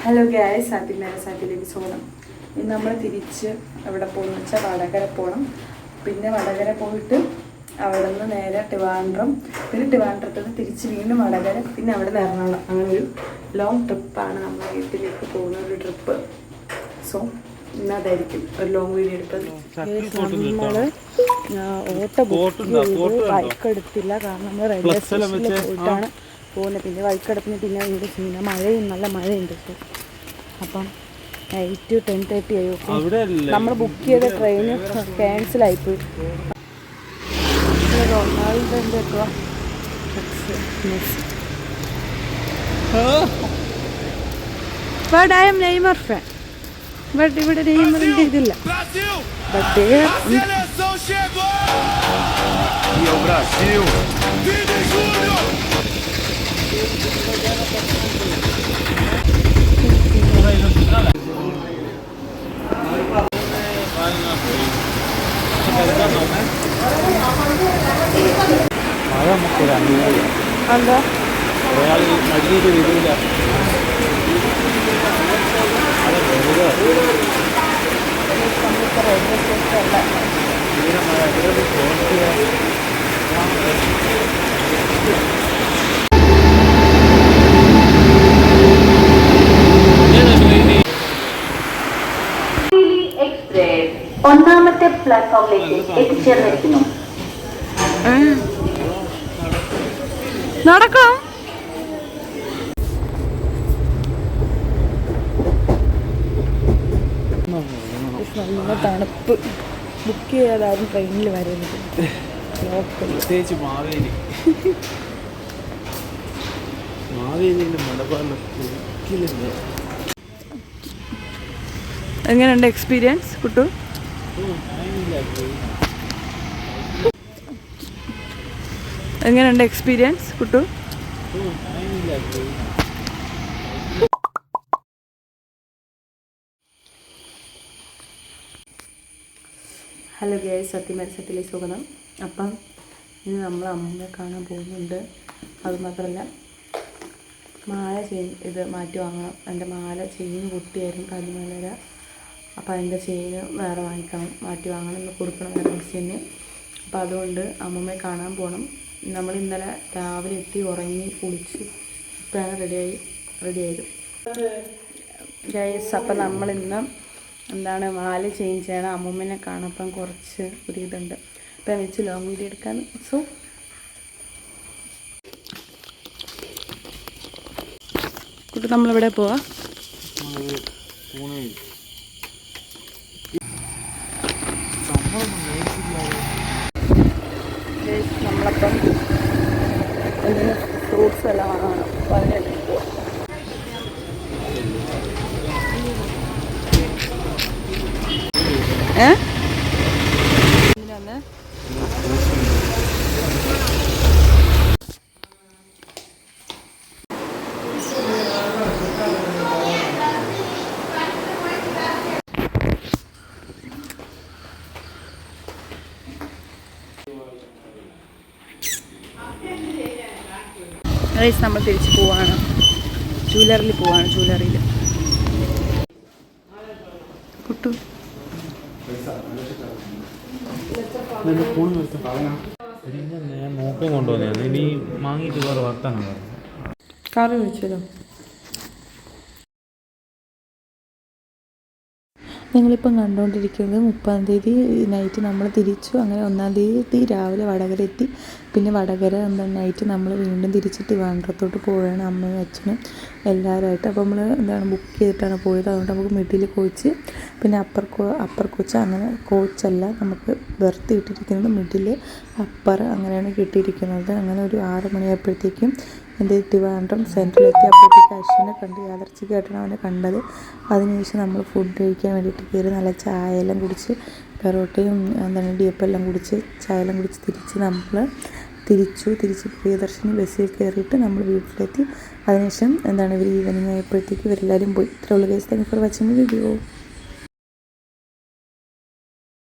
Hello guys, സാത്തിലേക്ക് സ്വാഗതം. ഇന്ന് നമ്മൾ തിരിച്ച് എവിടെ പോകുന്നു വെച്ചാൽ വടകര പോകണം. പിന്നെ വടകര പോയിട്ട് അവിടെ നിന്ന് നേരെ ട്രിവാൻഡ്രം, പിന്നെ ട്രിവാൻഡ്രത്തിൽ നിന്ന് തിരിച്ച് വീണ്ടും വടകര, പിന്നെ അവിടെ നിന്ന് എറണാകുളം. അങ്ങനെ ഒരു ലോങ് ട്രിപ്പാണ് നമ്മുടെ വീട്ടിലേക്ക് പോകുന്ന ഒരു ട്രിപ്പ്. സോ ഇന്നതായിരിക്കും ഒരു ലോങ് വീഡിയോ എടുത്തത്. നമ്മൾ ഓട്ടോ ബുക്ക് ചെയ്ത് ബൈക്ക് എടുത്തില്ല, കാരണം നമ്മൾ റെയിൽവേ സ്റ്റേഷനിൽ പോയിട്ടാണ് പോകുന്നത്. പിന്നെ ബൈക്കെടുപ്പിന് പിന്നെ ഇവിടെ ചെയ്യുന്ന മഴയും നല്ല മഴയുണ്ട്. അപ്പം 8 to 10:30 ആയി. നമ്മൾ ബുക്ക് ചെയ്ത ട്രെയിന് ക്യാൻസലായിപ്പോയി. റൊണാൾഡോൻ്റെ ഒക്കെ but I M Neymar fan. But ഇവിടെ നെയ്മറിൻ്റെ ഇതില്ല. ബട്ട് എന്താ ഒന്നാമത്തെ പ്ലാറ്റ്ഫോമിലേക്ക് എത്തിച്ചേർന്നിരിക്കുന്നു. നടക്കാം. നല്ല തണുപ്പ്. ബുക്ക് ചെയ്യാതാരും ട്രെയിനിൽ വരുന്നത്. പ്രത്യേകിച്ച് മാവേലി എങ്ങനെയുണ്ട് എക്സ്പീരിയൻസ് കുട്ടു? എങ്ങനെയുണ്ട് എക്സ്പീരിയൻസ് കുട്ടു? ഹലോ ഗൈസ്, സത്യത്തിലേക്ക് സ്വാഗതം. അപ്പം ഇനി നമ്മൾ അമ്മയെ കാണാൻ പോകുന്നുണ്ട്. അതുമാത്രമല്ല മാല ഇത് മാറ്റി വാങ്ങണം. എൻ്റെ മാല ചെയിൻ പൊട്ടിയായിരുന്നു, കല്ലുമാല. അപ്പോൾ അതിൻ്റെ ചെയിന് വേറെ വാങ്ങിക്കണം, മാറ്റി വാങ്ങണം, ഇന്ന് കൊടുക്കണം വേറെ മിസ്സിന്. അപ്പോൾ അതുകൊണ്ട് അമ്മമ്മയെ കാണാൻ പോകണം. നമ്മൾ ഇന്നലെ രാവിലെ എത്തി, ഉറങ്ങി, കുളിച്ച് ഇപ്പോഴാണ് റെഡിയായത് ഗൈസ്. അപ്പം നമ്മളിന്ന് മാല ചേഞ്ച് ചെയ്യണം, അമ്മൂമ്മനെ കാണാൻ കുറച്ച് ഒരു ഇതുണ്ട്. അപ്പം വെച്ച് ലോങ് വീഡിയോ എടുക്കാൻ. സോ കുട്ടി നമ്മളിവിടെ പോവാം. നമ്മളപ്പം എന്തെങ്കിലും ഫ്രൂട്ട്സ് എല്ലാം വാങ്ങണം. അപ്പോൾ അതിനായിട്ട് പോവാം. നമ്മൾ തിരിച്ച് പോവാണ്, ജ്വല്ലറിയിൽ പോവാണ്. ജ്വല്ലറിയിൽ കുട്ടു ഞാൻ നോക്കാൻ കൊണ്ടുവന്നതാണ്. ഇനി വാങ്ങിയിട്ട് വേറെ വർത്താനം പറഞ്ഞു. കാറ് വിളിച്ചല്ലോ. നിങ്ങളിപ്പം കണ്ടുകൊണ്ടിരിക്കുന്നത് 30-ാം തീയതി നൈറ്റ് നമ്മൾ തിരിച്ചു. അങ്ങനെ 1-ാം തീയതി രാവിലെ വടകര എത്തി. പിന്നെ വടകര നൈറ്റ് നമ്മൾ വീണ്ടും തിരിച്ച് ട്രിവാൻഡ്രത്തോട്ട് പോവുകയാണ്, അമ്മയും അച്ഛനും എല്ലാവരുമായിട്ട്. അപ്പോൾ നമ്മൾ ബുക്ക് ചെയ്തിട്ടാണ് പോയത്. അതുകൊണ്ട് നമുക്ക് മിഡിൽ കോച്ച്, പിന്നെ അപ്പർ കോച്ച്, അങ്ങനെ കോച്ചല്ല, നമുക്ക് ബെർത്ത് കിട്ടിയിരിക്കുന്നത് മിഡിൽ, അപ്പർ, അങ്ങനെയാണ് കിട്ടിയിരിക്കുന്നത്. അങ്ങനെ ഒരു 6 മണിയായപ്പോഴത്തേക്കും ട്രിവാൻഡ്രം സെൻട്രലെത്തി. അപ്പോഴത്തേക്ക് അശ്വിനെ കണ്ട്, യാദർച്ഛികമായിട്ടാണ് അവനെ കണ്ടത്. അതിനുശേഷം നമ്മൾ ഫുഡ് കഴിക്കാൻ വേണ്ടിയിട്ട് കയറി, നല്ല ചായയെല്ലാം കുടിച്ച്, പെറോട്ടയും ഇടിയപ്പെല്ലാം കുടിച്ച്, ചായയെല്ലാം കുടിച്ച് തിരിച്ച് പ്രിയദർശിനി ബസ്സിൽ കയറിയിട്ട് നമ്മൾ വീട്ടിലെത്തി. അതിനുശേഷം ഈവനിങ് ആയപ്പോഴത്തേക്ക് ഇവരെല്ലാവരും പോയി. ഇത്രയുള്ള case. Thank you for watching video.